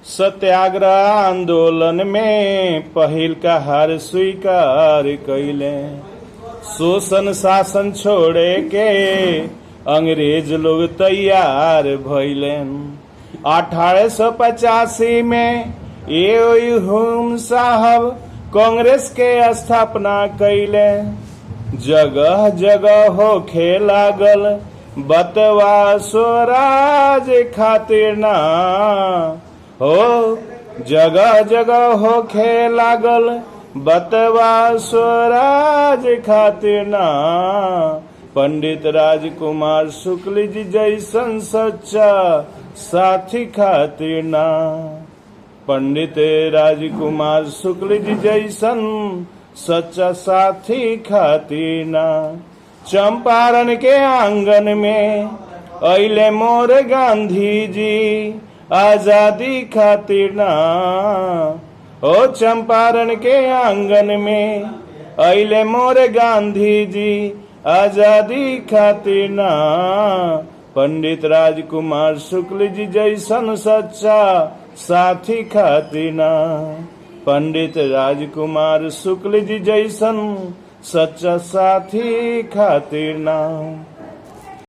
सत्याग्रह आंदोलन में पहिल का हार स्वीकार कैले। शोषण शासन छोड़े के अंग्रेज लोग तैयार भइले। 1885 में एओ साहब कांग्रेस के स्थापना कैले। जगह जगह होखे लागल बतवा स्वराज खातिर ना हो। जगह जगह होखे लागल बतवा स्वराज खातिर ना। पंडित राजकुमार शुक्ल जी जैसन सच्चा साथी खातिर ना। पंडित राजकुमार शुक्ल जी जैसन सच्चा साथी खातिर ना। चंपारण के आंगन में अइले मोर गांधी जी आजादी खातिर ना। ओ चंपारण के आंगन में अइले मोर गांधी जी आजादी खातिर ना। पंडित राजकुमार शुक्ल जी जैसन सच्चा साथी खातिर ना। पंडित राजकुमार शुक्ल जी जैसन सच्चा साथी खातिर ना।